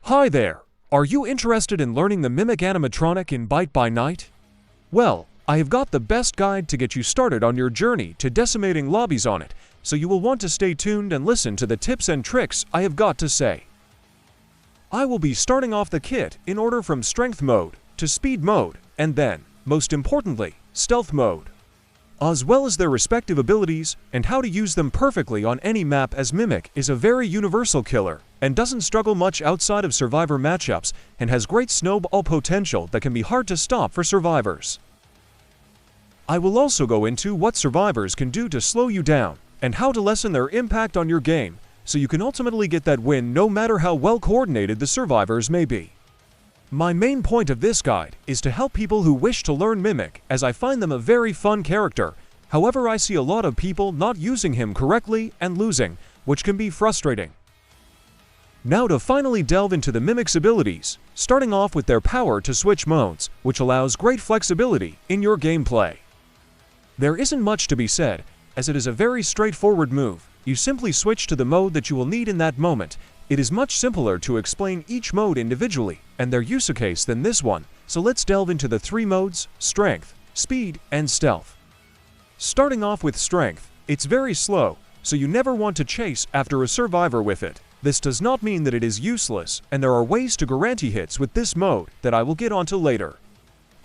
Hi there! Are you interested in learning the Mimic animatronic in Byte by Night? Well, I have got the best guide to get you started on your journey to decimating lobbies on it, so you will want to stay tuned and listen to the tips and tricks I have got to say. I will be starting off the kit in order from Strength Mode to Speed Mode, and then, most importantly, Stealth Mode, as well as their respective abilities and how to use them perfectly on any map, as Mimic is a very universal killer and doesn't struggle much outside of Survivor matchups and has great snowball potential that can be hard to stop for survivors. I will also go into what survivors can do to slow you down and how to lessen their impact on your game so you can ultimately get that win no matter how well coordinated the survivors may be. My main point of this guide is to help people who wish to learn Mimic, as I find them a very fun character. However, I see a lot of people not using him correctly and losing, which can be frustrating. Now to finally delve into the Mimic's abilities, starting off with their power to switch modes, which allows great flexibility in your gameplay. There isn't much to be said, as it is a very straightforward move. You simply switch to the mode that you will need in that moment. It is much simpler to explain each mode individually and their use case than this one, so let's delve into the three modes: Strength, Speed, and Stealth. Starting off with Strength, it's very slow, so you never want to chase after a survivor with it. This does not mean that it is useless, and there are ways to guarantee hits with this mode that I will get onto later.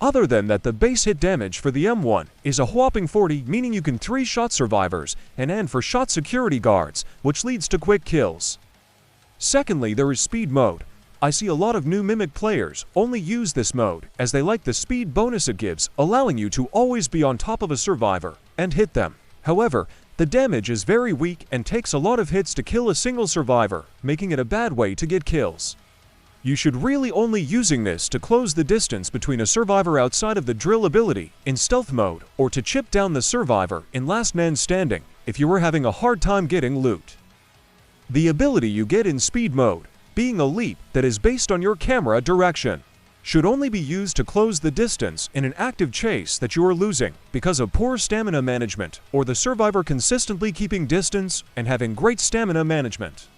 Other than that, the base hit damage for the M1 is a whopping 40, meaning you can 3-shot survivors and N for shot security guards, which leads to quick kills. Secondly, there is Speed Mode. I see a lot of new Mimic players only use this mode as they like the speed bonus it gives, allowing you to always be on top of a survivor and hit them. However, the damage is very weak and takes a lot of hits to kill a single survivor, making it a bad way to get kills. You should really only using this to close the distance between a survivor outside of the drill ability in Stealth Mode, or to chip down the survivor in Last Man Standing if you were having a hard time getting loot. The ability you get in Speed Mode, being a leap that is based on your camera direction, should only be used to close the distance in an active chase that you are losing because of poor stamina management or the survivor consistently keeping distance and having great stamina management.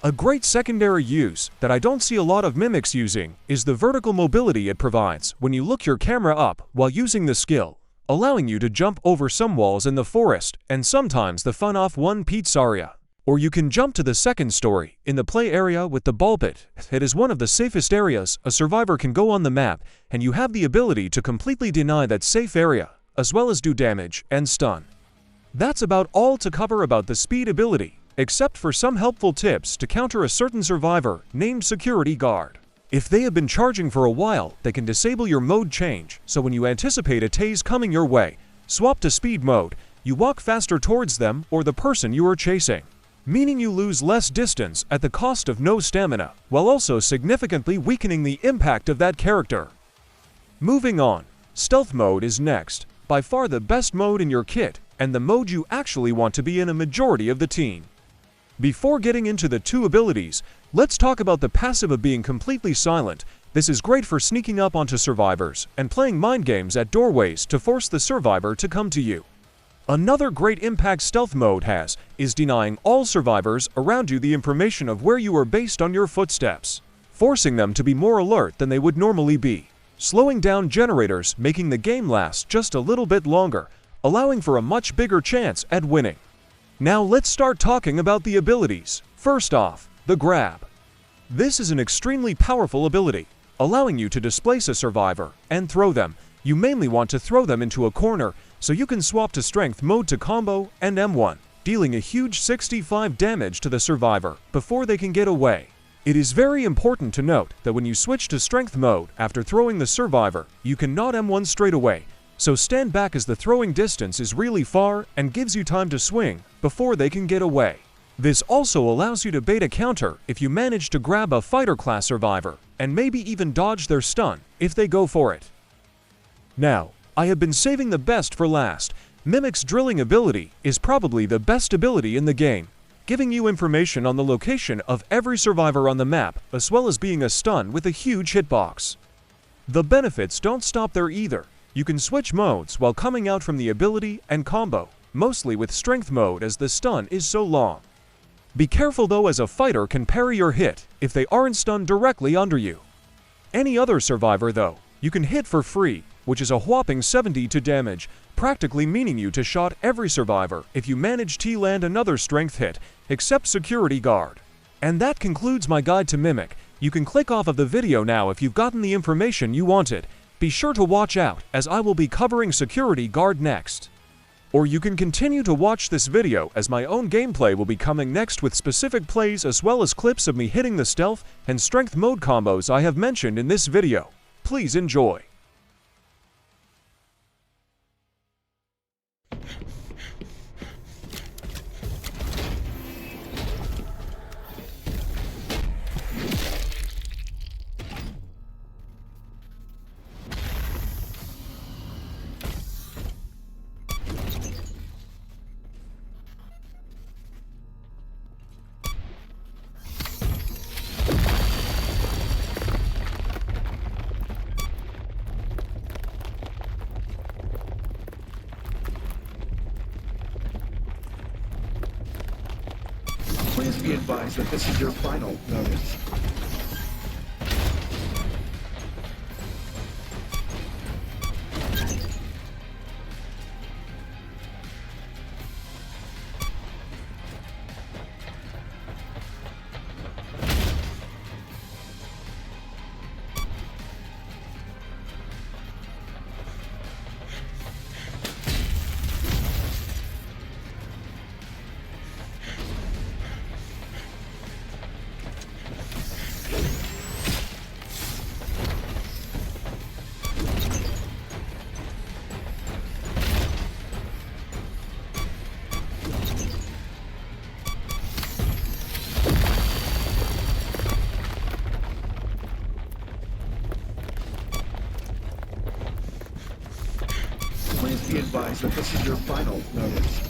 A great secondary use that I don't see a lot of Mimics using is the vertical mobility it provides when you look your camera up while using the skill, allowing you to jump over some walls in the forest and sometimes the fun off one pizzeria. Or you can jump to the second story in the play area with the ball pit. It is one of the safest areas a survivor can go on the map, and you have the ability to completely deny that safe area, as well as do damage and stun. That's about all to cover about the speed ability, except for some helpful tips to counter a certain survivor named Security Guard. If they have been charging for a while, they can disable your mode change, so when you anticipate a tase coming your way, swap to Speed Mode. You walk faster towards them or the person you are chasing, meaning you lose less distance at the cost of no stamina, while also significantly weakening the impact of that character. Moving on, Stealth Mode is next, by far the best mode in your kit, and the mode you actually want to be in a majority of the team. Before getting into the two abilities, let's talk about the passive of being completely silent. This is great for sneaking up onto survivors and playing mind games at doorways to force the survivor to come to you. Another great impact Stealth Mode has is denying all survivors around you the information of where you are based on your footsteps, forcing them to be more alert than they would normally be, slowing down generators, making the game last just a little bit longer, allowing for a much bigger chance at winning. Now let's start talking about the abilities. First off, the Grab. This is an extremely powerful ability, allowing you to displace a survivor and throw them. You mainly want to throw them into a corner, so you can swap to Strength Mode to Combo and M1, dealing a huge 65 damage to the survivor before they can get away. It is very important to note that when you switch to Strength Mode after throwing the survivor, you cannot M1 straight away, so stand back as the throwing distance is really far and gives you time to swing before they can get away. This also allows you to bait a counter if you manage to grab a fighter class survivor, and maybe even dodge their stun if they go for it. Now, I have been saving the best for last. Mimic's drilling ability is probably the best ability in the game, giving you information on the location of every survivor on the map, as well as being a stun with a huge hitbox. The benefits don't stop there either. You can switch modes while coming out from the ability and combo, mostly with Strength Mode as the stun is so long. Be careful though, as a fighter can parry your hit if they aren't stunned directly under you. Any other survivor though, you can hit for free, which is a whopping 70 to damage, practically meaning you to shot every survivor if you manage to land another strength hit, except security guard. And that concludes my guide to Mimic. You can click off of the video now if you've gotten the information you wanted. Be sure to watch out, as I will be covering security guard next. Or you can continue to watch this video, as my own gameplay will be coming next with specific plays as well as clips of me hitting the stealth and strength mode combos I have mentioned in this video. Please enjoy. Please be advised that this is your final notice. Please be advised that this is your final notice.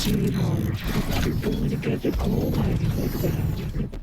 You're going to get the cold like that.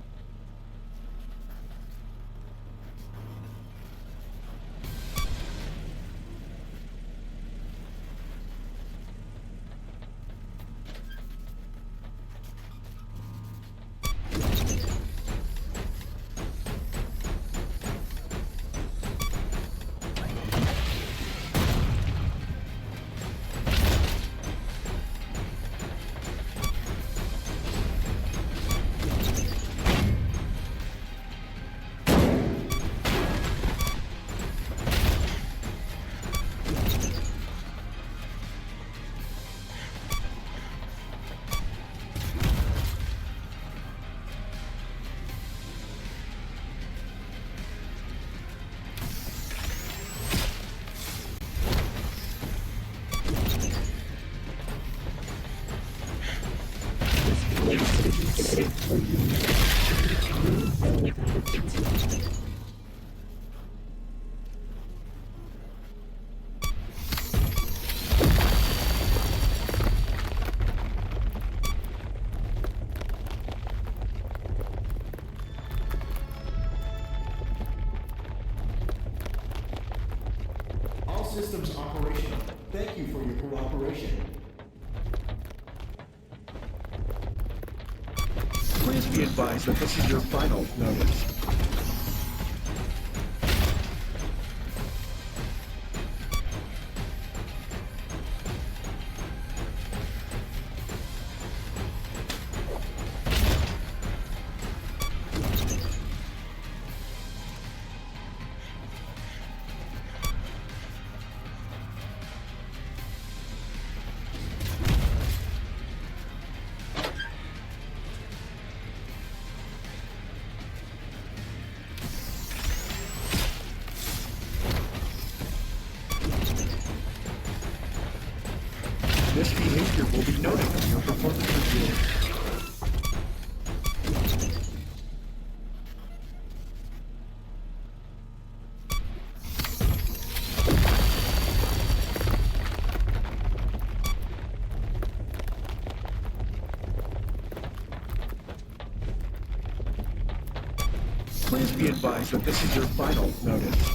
systems operational. Thank you for your cooperation. Please be advised that this is your final notice. This behavior will be noted on your performance review. Please be advised that this is your final notice.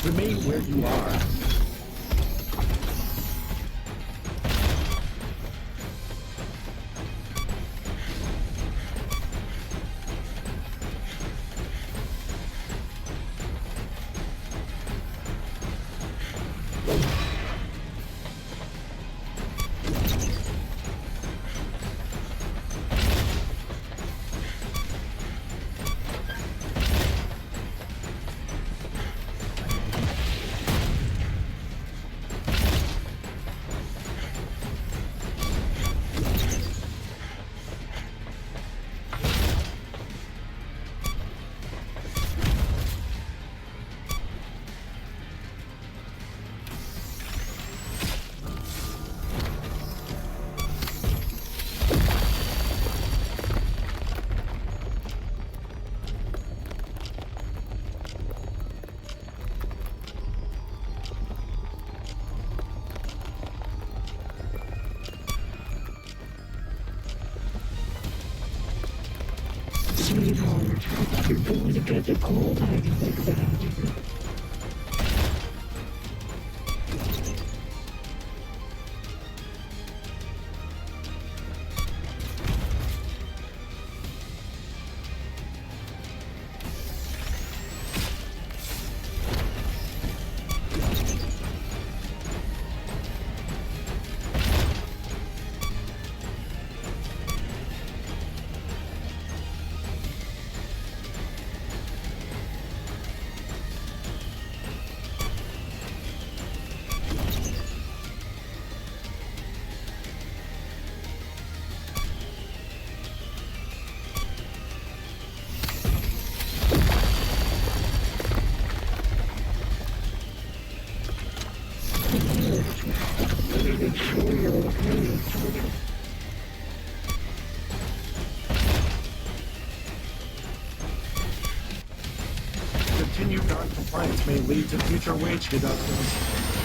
Remain where you are. Sweetheart, you're going to get the cold I can fix that. Continued non-compliance may lead to future wage deductions.